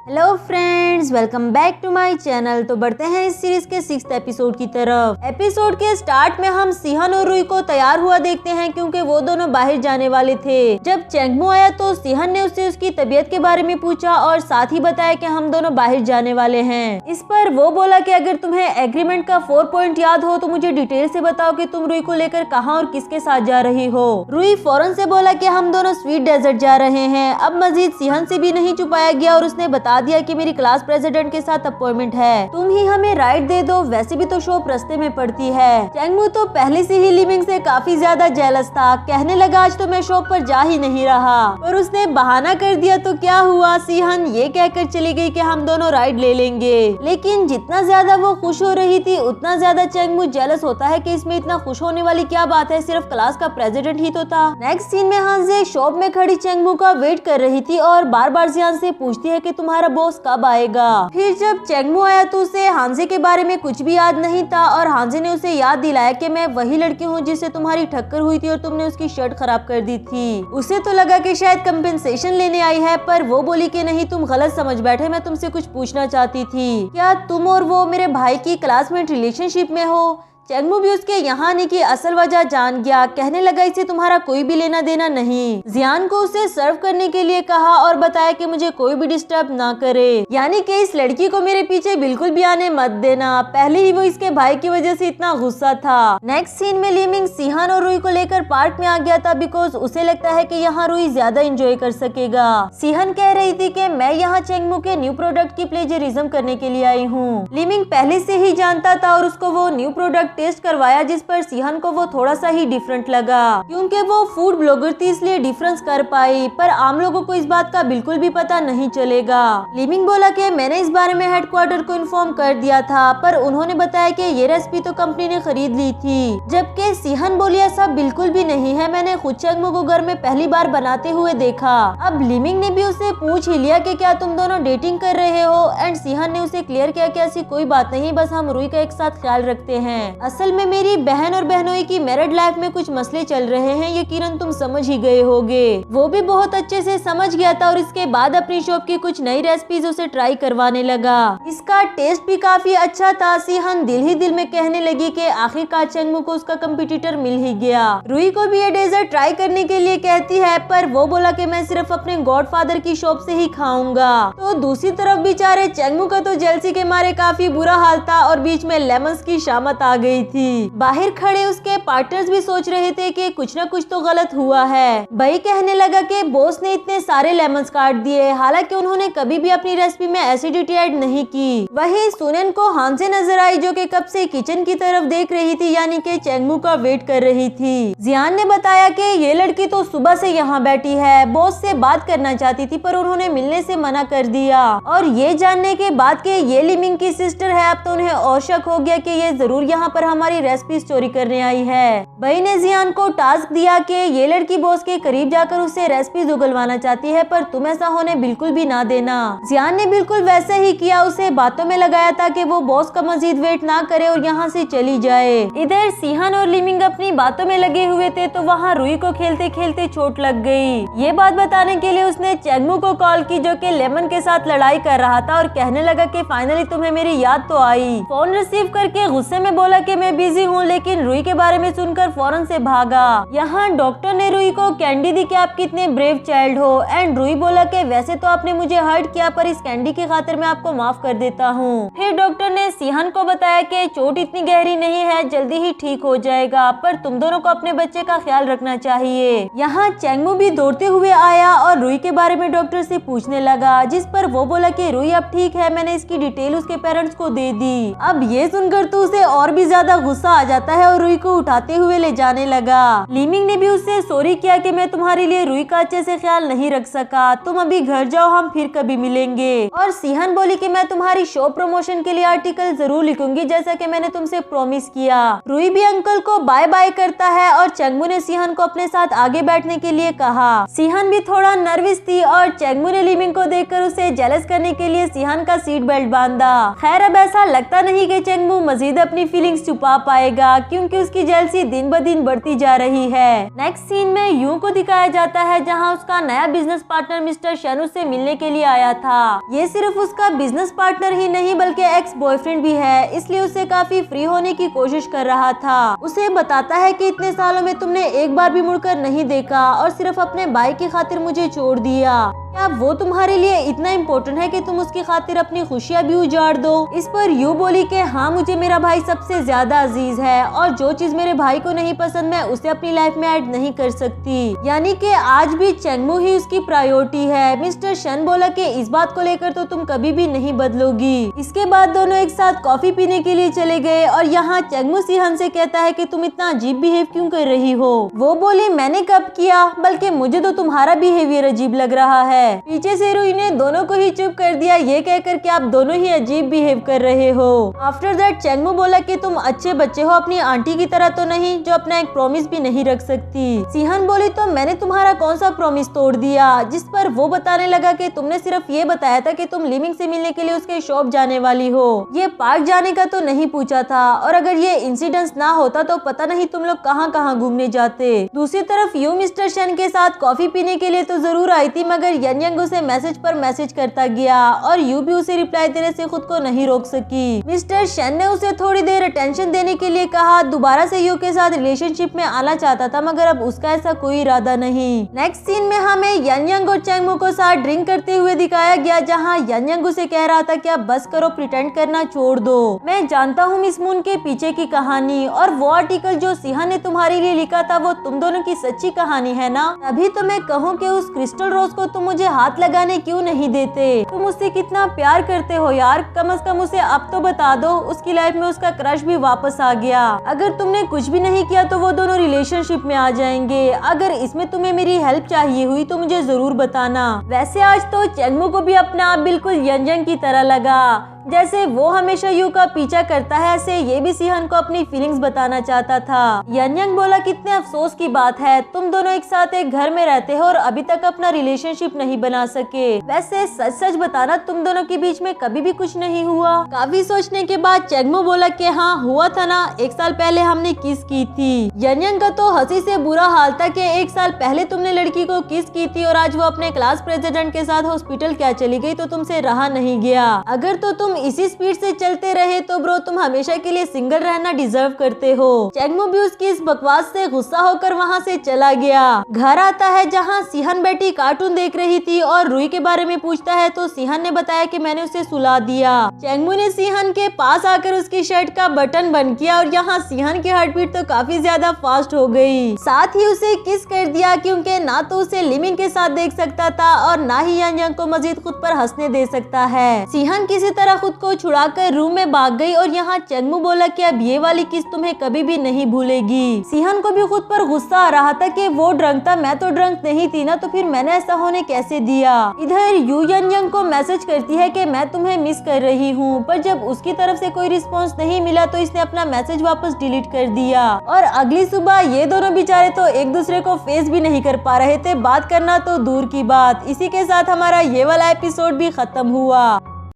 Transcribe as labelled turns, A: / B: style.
A: Hello friends, welcome back to my channel. तो बढ़ते हैं इस सीरीज के 6th एपिसोड की तरफ। एपिसोड के स्टार्ट में हम सिहन और रुई को तैयार हुआ देखते हैं क्योंकि वो दोनों बाहर जाने वाले थे। जब चेंगमू आया तो सिहन ने उससे उसकी तबीयत के बारे में पूछा और साथ ही बताया कि हम दोनों बाहर जाने वाले हैं। इस पर वो बोला कि अगर तुम्हें एग्रीमेंट का 4 पॉइंट याद हो तो मुझे डिटेल से बताओ कि तुम रुई को लेकर कहाँ और किसके साथ जा रही हो। रुई फौरन से बोला कि हम दोनों स्वीट डेजर्ट जा रहे हैं। अब मजीद सिहन से भी नहीं छुपाया गया और उसने बता दिया कि मेरी क्लास प्रेसिडेंट के साथ अपॉइंटमेंट है, तुम ही हमें राइड दे दो, वैसे भी तो शॉप रास्ते में पड़ती है। चेंगमू तो पहले से ही लिमिंग से काफी ज्यादा जेलस था, कहने लगा आज तो मैं शॉप पर जा ही नहीं रहा, पर उसने बहाना कर दिया तो क्या हुआ, सिहन ये कहकर चली गई कि हम दोनों राइड ले लेंगे। लेकिन जितना ज्यादा वो खुश हो रही थी उतना ज्यादा चेंगमू जेलस होता है कि इसमें इतना खुश होने वाली क्या बात है, सिर्फ क्लास का प्रेसिडेंट ही तो था। नेक्स्ट सीन में हांजे शॉप में खड़ी चेंगमू का वेट कर रही थी और बार बार जियान से पूछती है कि तुम्हारा बॉस कब आएगा। फिर जब चेंगमू आया तो उसे हांजे के बारे में कुछ भी याद नहीं था और हांजे ने उसे याद दिलाया कि मैं वही लड़की हूँ जिससे तुम्हारी टक्कर हुई थी और तुमने उसकी शर्ट खराब कर दी थी। उसे तो लगा कि शायद कंपेंसेशन लेने आई है, पर वो बोली कि नहीं, तुम गलत समझ बैठे, मैं तुमसे कुछ पूछना चाहती थी, क्या तुम और वो मेरे भाई की क्लासमेट रिलेशनशिप में हो। चेंगमू भी उसके यहाँ आने की असल वजह जान गया, कहने लगा इसे तुम्हारा कोई भी लेना देना नहीं। जियान को उसे सर्व करने के लिए कहा और बताया कि मुझे कोई भी डिस्टर्ब ना करे, यानी कि इस लड़की को मेरे पीछे बिल्कुल भी आने मत देना। पहले ही वो इसके भाई की वजह से इतना गुस्सा था। नेक्स्ट सीन में लिमिंग सिहन और रुई को लेकर पार्क में आ गया था बिकॉज उसे लगता है कि यहाँ रुई ज्यादा एंजॉय कर सकेगा। सिहन कह रही थी कि मैं यहाँ चेंगमू के न्यू प्रोडक्ट की प्लेजरिज्म करने के लिए आई हूँ। लिमिंग पहले से ही जानता था और उसको वो न्यू प्रोडक्ट टेस्ट करवाया, जिस पर सिहन को वो थोड़ा सा ही डिफरेंट लगा क्योंकि वो फूड ब्लॉगर थी, इसलिए डिफरेंस कर पाई, पर आम लोगों को इस बात का बिल्कुल भी पता नहीं चलेगा। लिमिंग बोला कि मैंने इस बारे में हेडक्वार्टर को इन्फॉर्म कर दिया था, पर उन्होंने बताया कि ये रेसिपी तो कंपनी ने खरीद ली थी। जबकि सिहन बोली ऐसा बिल्कुल भी नहीं है, मैंने खुद चेंगमू को घर में पहली बार बनाते हुए देखा। अब लिमिंग ने भी उसे पूछ ही लिया कि क्या तुम दोनों डेटिंग कर रहे हो, एंड सिहन ने उसे क्लियर किया कि ऐसी कोई बात नहीं, बस हम रुई का एक साथ ख्याल रखते हैं। असल में मेरी बहन और बहनोई की मैरिड लाइफ में कुछ मसले चल रहे हैं, यकीनन तुम समझ ही गए होगे। वो भी बहुत अच्छे से समझ गया था और इसके बाद अपनी शॉप की कुछ नई रेसिपीज उसे ट्राई करवाने लगा। इसका टेस्ट भी काफी अच्छा था। सिहन दिल ही दिल में कहने लगी कि आखिरकार चेंगमू को उसका कंपटीटर मिल ही गया। रुई को भी ये डेजर्ट ट्राई करने के लिए कहती है, पर वो बोला कि मैं सिर्फ अपने गॉडफादर की शॉप से ही खाऊंगा। तो दूसरी तरफ बेचारे चेंगमू का तो जेलसी के मारे काफी बुरा हाल था और बीच में लेमन्स की शामत आ गई थी। बाहर खड़े उसके पार्टनर्स भी सोच रहे थे कि कुछ न कुछ तो गलत हुआ है। भाई कहने लगा कि बॉस ने इतने सारे लेमन्स काट दिए, हालांकि उन्होंने कभी भी अपनी रेसिपी में एसिडिटी ऐड नहीं की। वहीं सुनेन को हांजे नजर आई जो कि कब से किचन की तरफ देख रही थी, यानी कि चेंगमू का वेट कर रही थी। जियान ने बताया कि ये लड़की तो सुबह से यहाँ बैठी है, बॉस से बात करना चाहती थी पर उन्होंने मिलने से मना कर दिया। और ये जानने के बाद कि ये लिमिंग की सिस्टर है, अब तो उन्हें और शक हो गया कि ये जरूर यहाँ पर हमारी रेसिपी चोरी करने आई है। भाई ने जियान को टास्क दिया कि ये लड़की बॉस के करीब जाकर उससे रेसिपी उगलवाना चाहती है, पर तुम ऐसा होने बिल्कुल भी ना देना। जियान ने बिल्कुल वैसे ही किया, उसे बातों में लगाया था कि वो बॉस का मजीद वेट ना करे और यहाँ से चली जाए। इधर सिहन और लिमिंग अपनी बातों में लगे हुए थे तो वहाँ रुई को खेलते खेलते चोट लग गई। ये बात बताने के लिए उसने चेंगमू को कॉल की जो कि लेमन के साथ लड़ाई कर रहा था और कहने लगा कि फाइनली तुम्हें मेरी याद तो आई। फोन रिसीव करके गुस्से में बोला कि मैं बिजी हूँ, लेकिन रुई के बारे में सुनकर फौरन से भागा। यहाँ डॉक्टर ने रुई को कैंडी दी कि आप कितने ब्रेव चाइल्ड हो, एंड रुई बोला कि वैसे तो आपने मुझे हर्ट किया, पर इस कैंडी की खातिर मैं आपको माफ कर देता हूँ। फिर डॉक्टर ने सिहन को बताया कि चोट इतनी गहरी नहीं है, जल्दी ही ठीक हो जाएगा, पर तुम दोनों को अपने बच्चे का ख्याल रखना चाहिए। यहाँ चेंगमू भी दौड़ते हुए आया और रुई के बारे में डॉक्टर से पूछने लगा, जिस पर वो बोला कि रुई अब ठीक है, मैंने इसकी डिटेल उसके पेरेंट्स को दे दी। अब ये सुनकर तो उसे और भी ज्यादा गुस्सा आ जाता है और रुई को उठाते हुए ले जाने लगा। लिमिंग ने भी उससे सॉरी किया कि मैं तुम्हारे लिए रुई का अच्छे से ख्याल नहीं रख सका, तुम अभी घर जाओ, हम फिर कभी मिलेंगे। और सिहन बोली कि मैं तुम्हारी शो प्रमोशन के लिए आर्टिकल जरूर लिखूंगी जैसा कि मैंने तुमसे प्रॉमिस किया। रुई भी अंकल को बाय बाय करता है और चेंगमू ने सिहन को अपने साथ आगे बैठने के लिए कहा। सिहन भी थोड़ा नर्वस थी और चेंगमू ने लिमिंग को देखकर उसे जेलस करने के लिए सिहन का सीट बेल्ट बांधा। खैर अब ऐसा लगता नहीं कि चेंगमू मजीद अपनी फीलिंग्स छुपा पाएगा क्योंकि उसकी जेलसी दिन ब दिन बढ़ती जा रही है। नेक्स्ट सीन में यू को दिखाया जाता है जहां उसका नया बिजनेस पार्टनर मिस्टर शन उससे मिलने के लिए आया था। ये सिर्फ उसका बिजनेस पार्टनर ही नहीं बल्कि एक्स बॉयफ्रेंड भी है, इसलिए उसे काफी फ्री होने की कोशिश कर रहा था। उसे बताता है कि इतने सालों में तुमने एक बार भी मुड़कर नहीं देखा और सिर्फ अपने भाई की खातिर मुझे छोड़ दिया। क्या वो तुम्हारे लिए इतना इम्पोर्टेंट है कि तुम उसकी खातिर अपनी खुशियाँ भी उजाड़ दो? इस पर यू बोली कि हाँ, मुझे मेरा भाई सबसे ज्यादा अजीज है और जो चीज मेरे भाई को नहीं पसंद मैं उसे अपनी लाइफ में ऐड नहीं कर सकती। यानी कि आज भी चेंगमू ही उसकी प्रायोरिटी है। मिस्टर शन बोला कि इस बात को लेकर तो तुम कभी भी नहीं बदलोगी। इसके बाद दोनों एक साथ कॉफी पीने के लिए चले गए और यहाँ चेंगमू सीहन से कहता है कि तुम इतना अजीब बिहेव क्यों कर रही हो? वो बोली मैंने कब किया, बल्कि मुझे तो तुम्हारा बिहेवियर अजीब लग रहा है। पीछे से रुई ने दोनों को ही चुप कर दिया ये कहकर कि आप दोनों ही अजीब बिहेव कर रहे हो। आफ्टर दैट चेंगमू बोला कि तुम अच्छे बच्चे हो, अपनी आंटी की तरह तो नहीं जो अपना एक प्रॉमिस भी नहीं रख सकती। सीहन बोली तो मैंने तुम्हारा कौन सा प्रॉमिस तोड़ दिया? जिस पर वो बताने लगा कि तुमने सिर्फ ये बताया था कि तुम लिमिंग से मिलने के लिए उसके शॉप जाने वाली हो, ये पार्क जाने का तो नहीं पूछा था। और अगर ये इंसिडेंस ना होता तो पता नहीं तुम लोग कहाँ कहाँ घूमने जाते। दूसरी तरफ यू मिस्टर शन के साथ कॉफी पीने के लिए तो जरूर आई थी, मगर यंग उसे मैसेज पर मैसेज करता गया और यू भी उसे रिप्लाई देने से खुद को नहीं रोक सकी। मिस्टर शन ने उसे थोड़ी देर अटेंशन देने के लिए कहा। दोबारा से यू के साथ रिलेशनशिप में आना चाहता था, मगर अब उसका ऐसा कोई इरादा नहीं। नेक्स्ट सीन में हमें यंग और चेंगमू को साथ ड्रिंक करते हुए दिखाया गया, जहाँ यंग उसे कह रहा था कि अब बस करो, प्रिटेंड करना छोड़ दो। मैं जानता हूँ मिस मून के पीछे की कहानी और वो आर्टिकल जो सीहन ने तुम्हारे लिए लिखा था वो तुम दोनों की सच्ची कहानी है ना। तभी तो मैं कहूँ कि उस क्रिस्टल रोज को तुम मुझे हाथ लगाने क्यों नहीं देते? तुम उससे कितना प्यार करते हो यार, कम से कम उसे अब तो बता दो। उसकी लाइफ में उसका क्रश भी वापस आ गया। अगर तुमने कुछ भी नहीं किया तो वो दोनों रिलेशनशिप में आ जाएंगे। अगर इसमें तुम्हें मेरी हेल्प चाहिए हुई तो मुझे जरूर बताना। वैसे आज तो चेंगमू को भी अपना आप बिल्कुल यंग की तरह लगा। जैसे वो हमेशा यू का पीछा करता है, ऐसे ये भी सीहन को अपनी फीलिंग्स बताना चाहता था। यंग बोला कितने अफसोस की बात है, तुम दोनों एक साथ एक घर में रहते हो और अभी तक अपना रिलेशनशिप नहीं बना सके। वैसे सच सच बताना, तुम दोनों के बीच में कभी भी कुछ नहीं हुआ? काफी सोचने के बाद चेंगमू बोला कि हाँ हुआ था ना, 1 साल पहले हमने किस की थी। यंग का तो हंसी से बुरा हाल था कि 1 साल पहले तुमने लड़की को किस की थी और आज वो अपने क्लास प्रेसिडेंट के साथ हॉस्पिटल क्या चली गई तो तुमसे रहा नहीं गया। अगर तो तुम इसी स्पीड से चलते रहे तो ब्रो तुम हमेशा के लिए सिंगल रहना डिजर्व करते हो। चेंगमू भी उसकी इस बकवास से गुस्सा होकर वहाँ से चला गया। घर आता है जहाँ सीहन बेटी कार्टून देख रही थी और रुई के बारे में पूछता है तो सीहन ने बताया कि मैंने उसे सुला दिया। चेंगमू ने सीहन के पास आकर उसकी शर्ट का बटन बंद किया और यहाँ सीहन की हार्ट बीट तो काफी ज्यादा फास्ट हो गई। साथ ही उसे किस कर दिया क्योंकि ना तो उसे लिमिंग के साथ देख सकता था और ना ही यंग को मजीद खुद पर हंसने दे सकता है। सीहन किसी तरह खुद को छुड़ाकर रूम में भाग गई और यहाँ चेंगमू बोला कि अब ये वाली किस तुम्हें कभी भी नहीं भूलेगी। सीहन को भी खुद पर गुस्सा आ रहा था कि वो ड्रंक था, मैं तो ड्रंक नहीं थी ना, तो फिर मैंने ऐसा होने कैसे दिया। इधर यू यंग को मैसेज करती है कि मैं तुम्हें मिस कर रही हूँ, पर जब उसकी तरफ से कोई रिस्पॉन्स नहीं मिला तो इसने अपना मैसेज वापस डिलीट कर दिया। और अगली सुबह ये दोनों बेचारे तो एक दूसरे को फेस भी नहीं कर पा रहे थे, बात करना तो दूर की बात। इसी के साथ हमारा ये वाला एपिसोड भी खत्म हुआ।